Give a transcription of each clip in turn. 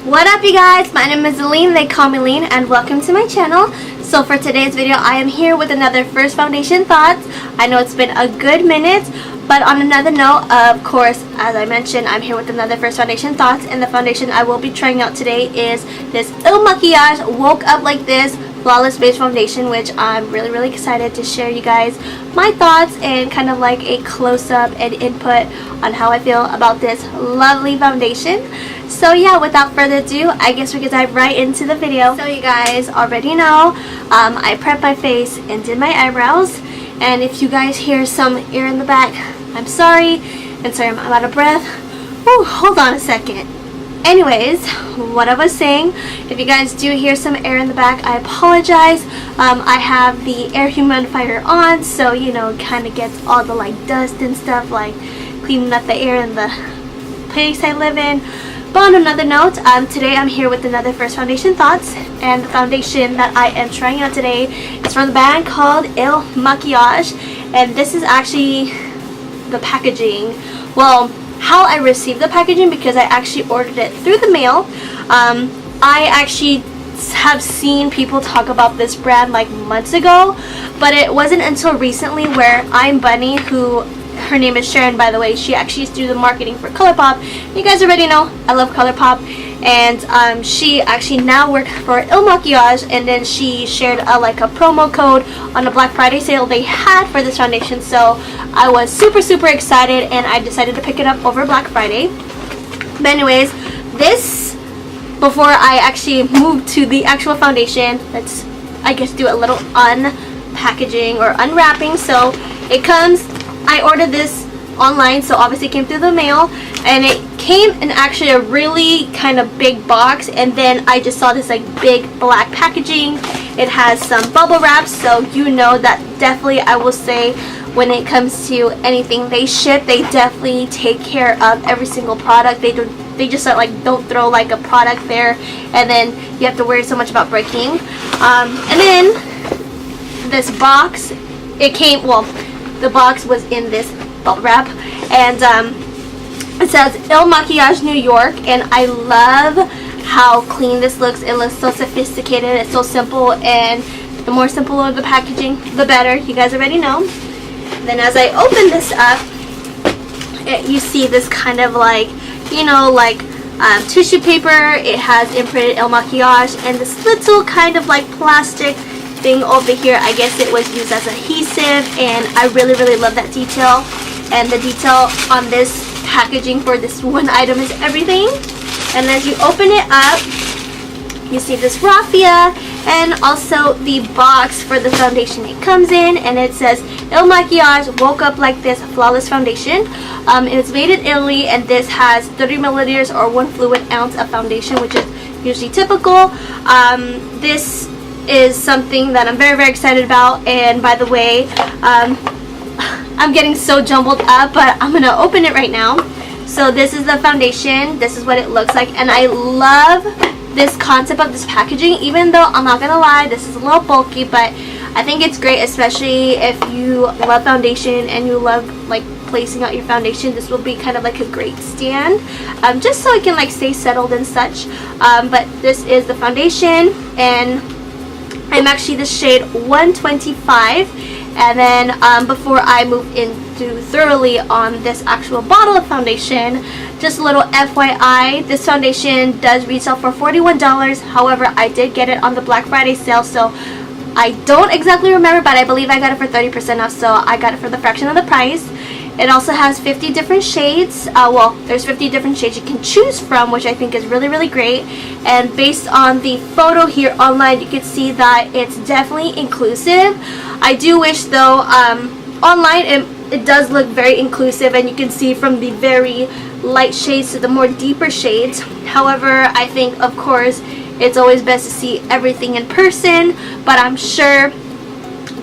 What up you guys, my name is Allyn, they call me Lean, and welcome to my channel. So for today's video, I am here with another first foundation thoughts. I know it's been a good minute, but on another note, of course, as I mentioned, I'm here with another first foundation thoughts, and the foundation I will be trying out today is this Makiage Woke Up Like This Flawless Base Foundation, which I'm really excited to share you guys my thoughts and kind of like a close-up and input on how I feel about this lovely foundation. So yeah, without further ado, I guess we could dive right into the video. So you guys already know, I prepped my face and did my eyebrows, and if you guys hear some air in the back, I'm sorry, and sorry I'm out of breath. Ooh, hold on a second. Anyways, what I was saying, if you guys do hear some air in the back, I apologize. I have the air humidifier on, so you know, it kind of gets all the like dust and stuff, like cleaning up the air in the place I live in. But on another note, today I'm here with another first foundation thoughts, and the foundation that I am trying out today is from the brand called Makiage, and this is actually the packaging. Well, how I received the packaging, because I actually ordered it through the mail. I actually have seen people talk about this brand like months ago, but it wasn't until recently where I'm Bunny, who her name is Sharon, by the way. She actually used to do the marketing for ColourPop. You guys already know I love ColourPop, and she actually now works for Makiage, and then she shared like a promo code on a Black Friday sale they had for this foundation. So I was super excited, and I decided to pick it up over Black Friday. But anyways, this, before I actually move to the actual foundation, let's I guess do a little unpackaging or unwrapping. So it comes, I ordered this online, so obviously it came through the mail, and it came in actually a really kind of big box, and then I just saw this like big black packaging. It has some bubble wrap, so you know that definitely, I will say, when it comes to anything they ship, they definitely take care of every single product. They just don't throw like a product there and then you have to worry so much about breaking. And then this box, it came, well, the box was in this bubble wrap, and it says Makiage New York, and I love how clean this looks. It looks so sophisticated, it's so simple, and the more simple the packaging, the better. You guys already know. Then as I open this up, you see this kind of like, you know, like tissue paper. It has imprinted Makiage, and this little kind of like plastic thing over here, I guess it was used as adhesive, and I really love that detail. And the detail on this packaging for this one item is everything. And as you open it up, you see this raffia and also the box for the foundation it comes in, and it says Makiage Woke Up Like This Flawless Foundation. It's made in Italy, and this has 30 milliliters or 1 fluid ounce of foundation, which is usually typical. This is something that I'm very excited about, and by the way, I'm getting so jumbled up, but I'm gonna open it right now. So this is the foundation, this is what it looks like, and I love this concept of this packaging, even though I'm not gonna lie, this is a little bulky, but I think it's great, especially if you love foundation and you love like placing out your foundation. This will be kind of like a great stand, just so it can like stay settled and such. But this is the foundation, and I'm actually the shade 125. And then before I move into thoroughly on this actual bottle of foundation, just a little FYI, this foundation does retail for $41. However, I did get it on the Black Friday sale, so I don't exactly remember, but I believe I got it for 30% off, so I got it for the fraction of the price. It also has 50 different shades. Well, there's 50 different shades you can choose from, which I think is really great. And based on the photo here online, you can see that it's definitely inclusive. I do wish though, online it does look very inclusive, and you can see from the very light shades to the more deeper shades. However, I think of course it's always best to see everything in person, but I'm sure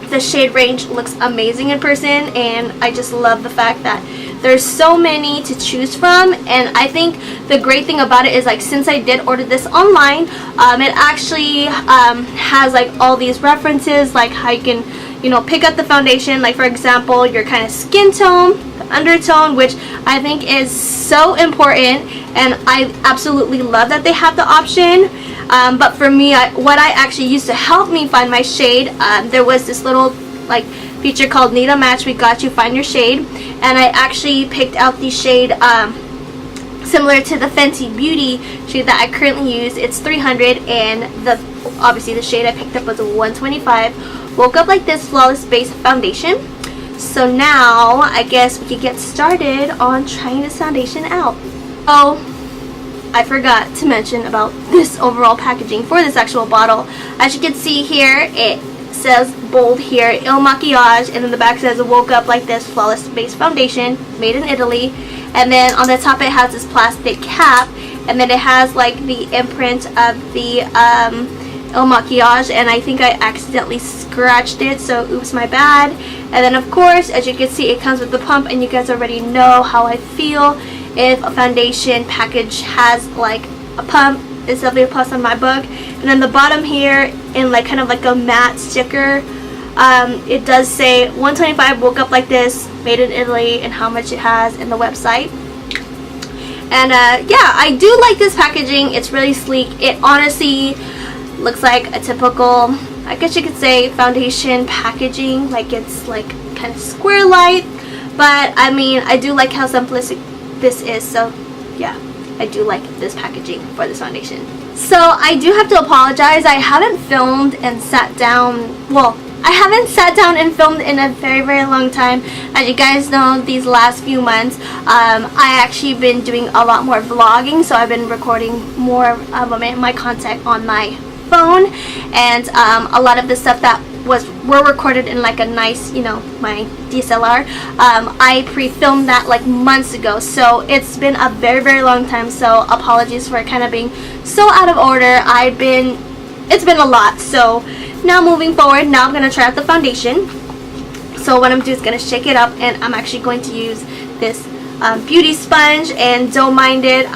the shade range looks amazing in person, and I just love the fact that there's so many to choose from. And I think the great thing about it is, like, since I did order this online, it actually has like all these references, like how you can you know, pick up the foundation, like for example your kind of skin tone, the undertone, which I think is so important, and I absolutely love that they have the option. But for me, what I actually used to help me find my shade, there was this little like feature called Need a Match, We Got You, Find Your Shade, and I actually picked out the shade similar to the Fenty Beauty shade that I currently use. It's 300, and obviously the shade I picked up was a 125. Woke Up Like This Flawless Base Foundation. So now I guess we could get started on trying this foundation out. Oh, I forgot to mention about this overall packaging for this actual bottle. As you can see here, it says bold here, Il Makiage, and then the back says Woke Up Like This Flawless Base Foundation, made in Italy. And then on the top it has this plastic cap, and then it has like the imprint of the Il Makiage, and I think I accidentally scratched it, so oops, my bad. And then of course, as you can see, it comes with the pump, and you guys already know how I feel if a foundation package has like a pump. It's definitely a plus on my book. And then the bottom here, in like kind of like a matte sticker, it does say 125 Woke Up Like This, made in Italy, and how much it has in the website. And yeah, I do like this packaging. It's really sleek. It honestly looks like a typical, I guess you could say, foundation packaging. Like it's like kind of square like, but I mean, I do like how simplistic this is. So yeah, I do like this packaging for this foundation. So I do have to apologize. I haven't filmed and sat down, well, I haven't sat down and filmed in a very long time. As you guys know, these last few months, I actually been doing a lot more vlogging, so I've been recording more of my content on my phone, and a lot of the stuff that were recorded in like a nice, you know, my DSLR, I pre-filmed that like months ago, so it's been a very long time. So apologies for kind of being so out of order. It's been a lot. So now moving forward, now I'm going to try out the foundation. So what I'm doing is going to shake it up, and I'm actually going to use this beauty sponge, and don't mind it,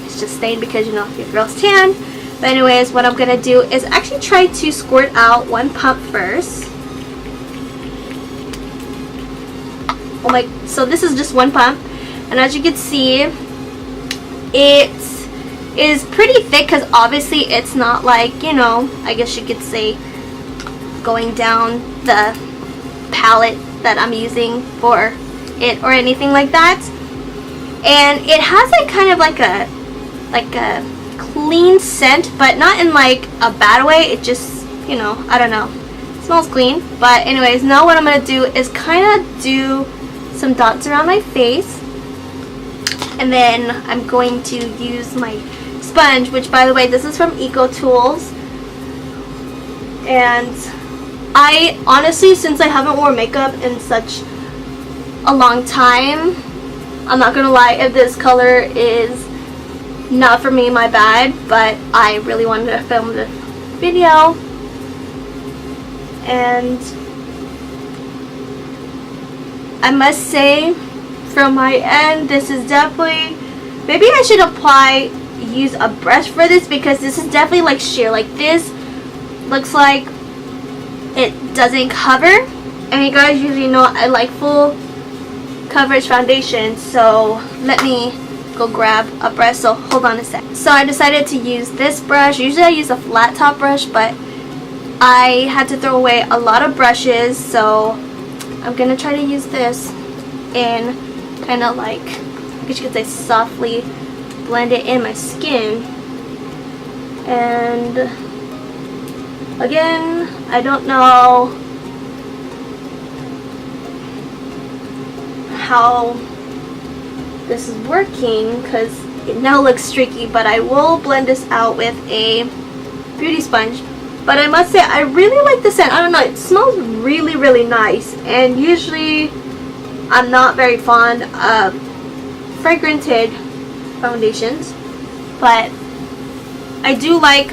it's just stained because, you know, your girl's tan. But anyways, what I'm going to do is actually try to squirt out one pump first. Oh my, so this is just one pump, and as you can see, it is pretty thick because obviously it's not like, you know, I guess you could say going down the palette that I'm using for it or anything like that. And it has like kind of like a clean scent, but not in like a bad way. It just, you know, I don't know, it smells clean. But anyways, now what I'm gonna do is kind of do some dots around my face, and then I'm going to use my sponge, which by the way, this is from Eco Tools. And I honestly, since I haven't worn makeup in such a long time, I'm not gonna lie, if this color is not for me, my bad, but I really wanted to film the video. And I must say, from my end, this is definitely, maybe I should use a brush for this, because this is definitely like sheer. Like this looks like it doesn't cover, and you guys usually know I like full coverage foundation, so let me go grab a brush. So hold on a sec. So I decided to use this brush. Usually I use a flat top brush, but I had to throw away a lot of brushes, so I'm gonna try to use this and kind of like, I guess you could say, softly blend it in my skin. And again, I don't know how this is working because it now looks streaky, but I will blend this out with a beauty sponge. But I must say, I really like the scent. I don't know, it smells really nice, and usually I'm not very fond of fragranted foundations, but I do like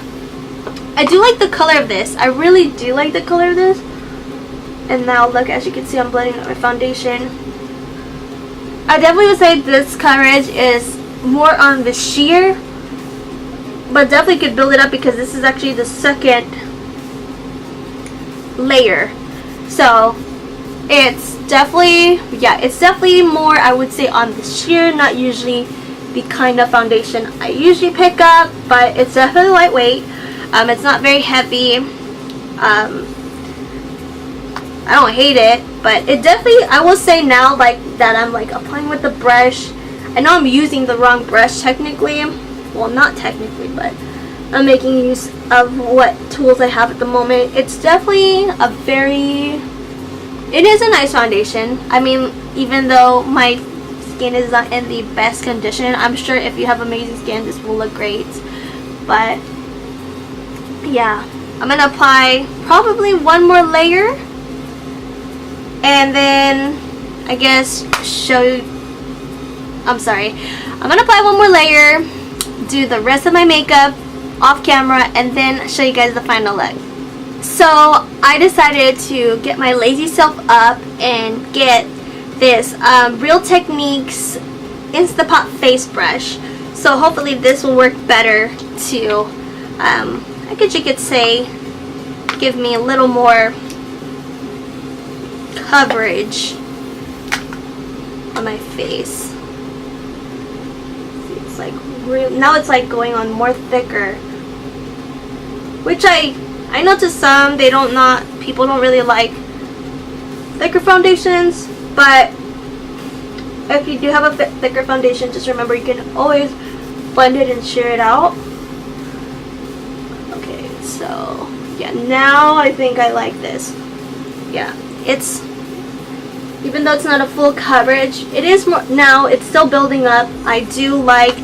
the color of this. I really do like the color of this. And now look, as you can see, I'm blending out my foundation. I definitely would say this coverage is more on the sheer, but definitely could build it up because this is actually the second layer. So it's definitely more, I would say, on the sheer, not usually the kind of foundation I usually pick up, but it's definitely lightweight. It's not very heavy. I don't hate it, but it definitely, I will say now, like that I'm like applying with the brush. I know I'm using the wrong brush technically, well, not technically, but I'm making use of what tools I have at the moment. It's definitely it is a nice foundation. I mean, even though my skin is not in the best condition, I'm sure if you have amazing skin, this will look great. But yeah, I'm gonna apply probably one more layer, and then I guess I'm gonna apply one more layer, do the rest of my makeup off camera, and then show you guys the final look. So I decided to get my lazy self up and get this Real Techniques Instapot face brush. So hopefully this will work better to, I guess you could say, give me a little more coverage on my face. It's like now it's like going on more thicker, which I know to some people don't really like thicker foundations, but if you do have a thicker foundation, just remember you can always blend it and shear it out. Okay, so yeah, now I think I like this. Yeah, it's, even though it's not a full coverage, it is more, now it's still building up. I do like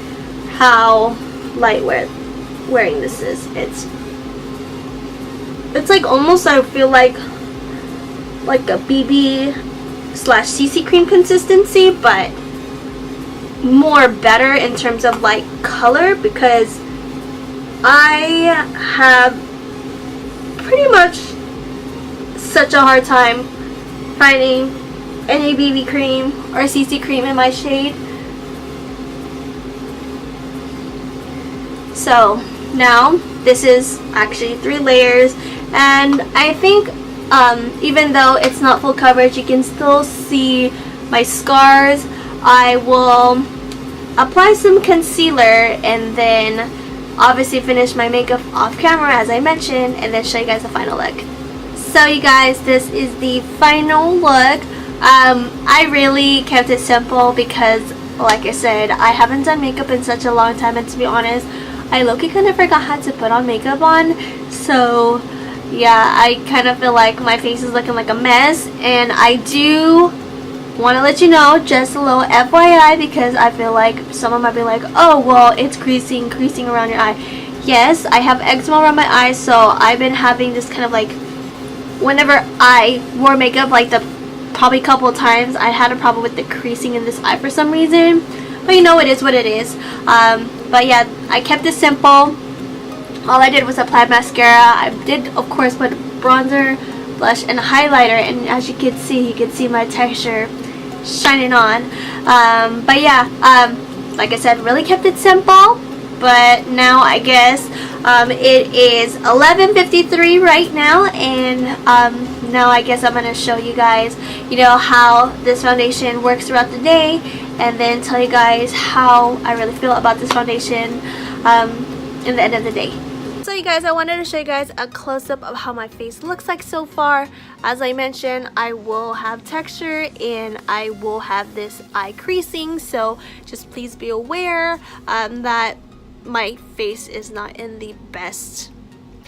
how lightweight wearing this is. It's like almost, I feel like a BB/CC cream consistency, but more better in terms of like color, because I have pretty much such a hard time finding any BB cream or CC cream in my shade. So now this is actually 3 layers, and I think even though it's not full coverage, you can still see my scars. I will apply some concealer and then obviously finish my makeup off camera as I mentioned, and then show you guys the final look. So you guys, this is the final look. I really kept it simple because, like I said, I haven't done makeup in such a long time, and to be honest, I low-key kind of forgot how to put on makeup on. So yeah, I kind of feel like my face is looking like a mess, and I do want to let you know, just a little FYI, because I feel like someone might be like, oh well, it's creasing around your eye. Yes, I have eczema around my eyes, so I've been having this kind of like, whenever I wore makeup, like probably couple of times, I had a problem with the creasing in this eye for some reason. But you know, it is what it is. But yeah, I kept it simple. All I did was apply mascara. I did, of course, put bronzer, blush, and highlighter, and as you can see my texture shining on. But yeah, like I said, really kept it simple. But now I guess it is 11:53 right now, and now I guess I'm gonna show you guys, you know, how this foundation works throughout the day, and then tell you guys how I really feel about this foundation in the end of the day. So you guys, I wanted to show you guys a close-up of how my face looks like so far. As I mentioned, I will have texture and I will have this eye creasing, so just please be aware that my face is not in the best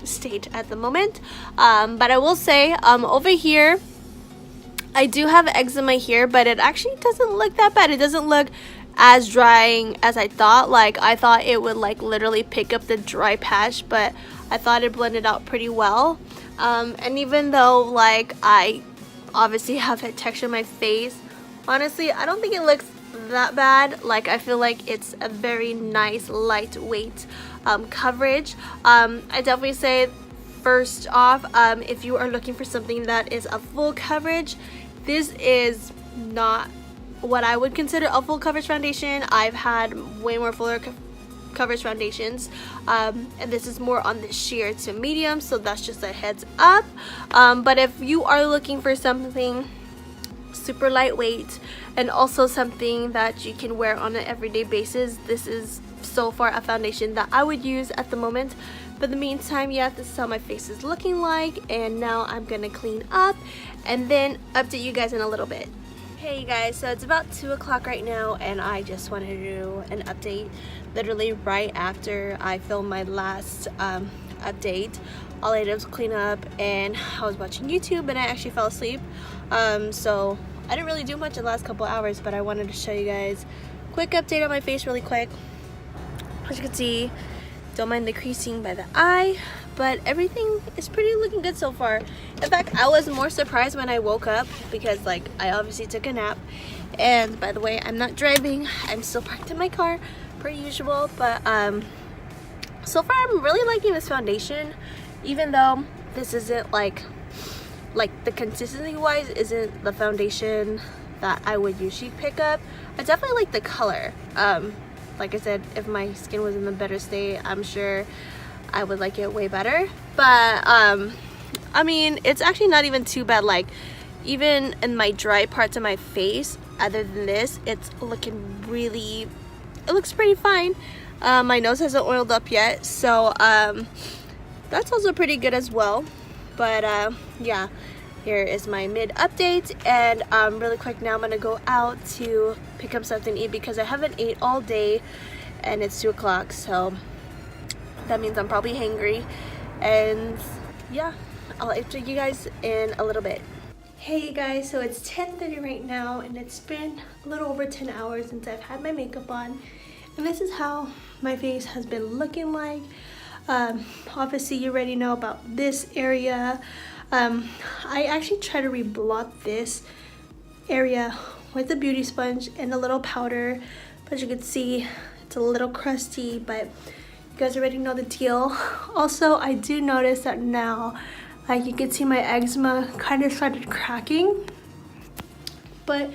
state at the moment. But I will say, over here, I do have eczema here, but it actually doesn't look that bad. It doesn't look as drying as I thought. Like, I thought it would like literally pick up the dry patch, but I thought it blended out pretty well. And even though like I obviously have a texture in my face, honestly, I don't think it looks that bad. Like, I feel like it's a very nice lightweight coverage. I definitely say, first off, if you are looking for something that is a full coverage, this is not what I would consider a full coverage foundation. I've had way more fuller coverage foundations, and this is more on the sheer to medium, so that's just a heads up. But if you are looking for something super lightweight and also something that you can wear on an everyday basis, this is so far a foundation that I would use at the moment. But in the meantime, yeah, this is how my face is looking like, and now I'm gonna clean up and then update you guys in a little bit. Hey guys, so it's about 2 o'clock right now, and I just wanted to do an update literally right after I filmed my last update. All I did was clean up, and I was watching YouTube, and I actually fell asleep. So I didn't really do much in the last couple hours, but I wanted to show you guys a quick update on my face really quick. As you can see, don't mind the creasing by the eye, but everything is pretty looking good so far. In fact, I was more surprised when I woke up because like I obviously took a nap. And by the way, I'm not driving, I'm still parked in my car per usual. But so far I'm really liking this foundation, even though this isn't like the consistency wise isn't the foundation that I would usually pick up. I definitely like the color. Like I said, if my skin was in a better state, I'm sure I would like it way better. But I mean, it's actually not even too bad. Like even in my dry parts of my face, other than this, it's looking really, it looks pretty fine. My nose hasn't oiled up yet, so that's also pretty good as well. But yeah, here is my mid update, and really quick now I'm gonna go out to pick up something to eat because I haven't ate all day and it's 2 o'clock, so that means I'm probably hangry. And yeah, I'll update you guys in a little bit. Hey guys, so it's 10:30 right now, and it's been a little over 10 hours since I've had my makeup on, and this is how my face has been looking like. Obviously you already know about this area. I actually try to reblot this area with a beauty sponge and a little powder, but as you can see, it's a little crusty, but you guys already know the deal. Also, I do notice that now, like you can see my eczema kind of started cracking, but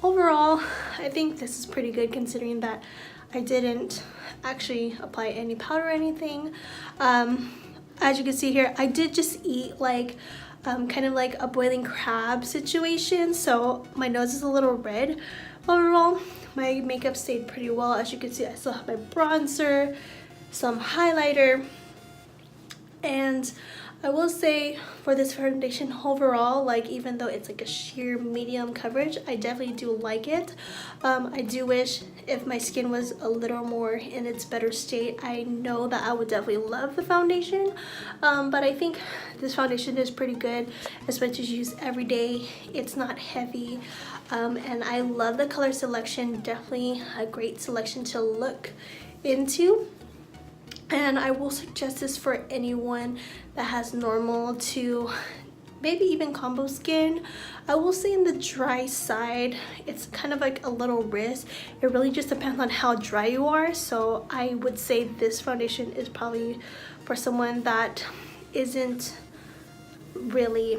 overall, I think this is pretty good considering that I didn't actually apply any powder or anything. As you can see here, I did just eat like kind of like a boiling crab situation, so my nose is a little red. Overall, my makeup stayed pretty well. As you can see, I still have my bronzer, some highlighter, and I will say for this foundation overall, like even though it's like a sheer medium coverage, I definitely do like it. I do wish if my skin was a little more in its better state, I know that I would definitely love the foundation. But I think this foundation is pretty good, especially to use every day. It's not heavy, and I love the color selection. Definitely a great selection to look into. And I will suggest this for anyone that has normal to maybe even combo skin. I will say in the dry side, it's kind of like a little risk. It really just depends on how dry you are. So I would say this foundation is probably for someone that isn't really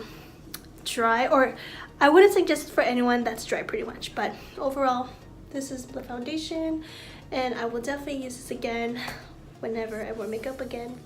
dry, or I wouldn't suggest it for anyone that's dry pretty much. But overall, this is the foundation, and I will definitely use this again whenever I wear makeup again.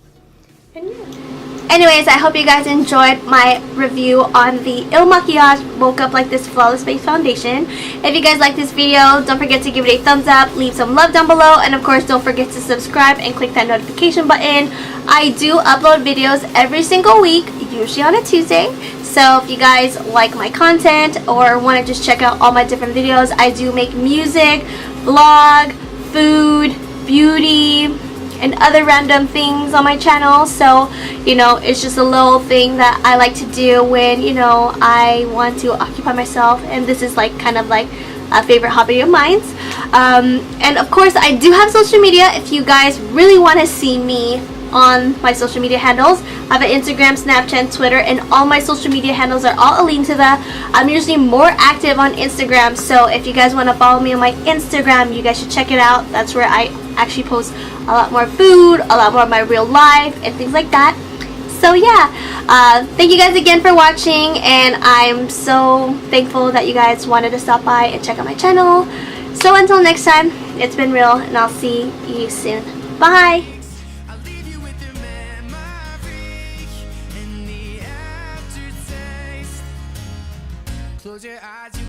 And yeah. Anyways, I hope you guys enjoyed my review on the Makiage Woke Up Like This Flawless Face Foundation. If you guys like this video, don't forget to give it a thumbs up, leave some love down below, and of course don't forget to subscribe and click that notification button. I do upload videos every single week, usually on a Tuesday. So if you guys like my content or want to just check out all my different videos, I do make music, vlog, food, beauty, and other random things on my channel. So you know, it's just a little thing that I like to do when, you know, I want to occupy myself, and this is like kind of like a favorite hobby of mine. And of course I do have social media if you guys really want to see me on my social media handles. I have an Instagram, Snapchat, Twitter, and all my social media handles are all Allyn to the. I'm usually more active on Instagram, so if you guys want to follow me on my Instagram, you guys should check it out. That's where I actually post a lot more food, a lot more of my real life, and things like that. So yeah, thank you guys again for watching, and I'm so thankful that you guys wanted to stop by and check out my channel. So until next time, it's been real, and I'll see you soon. Bye!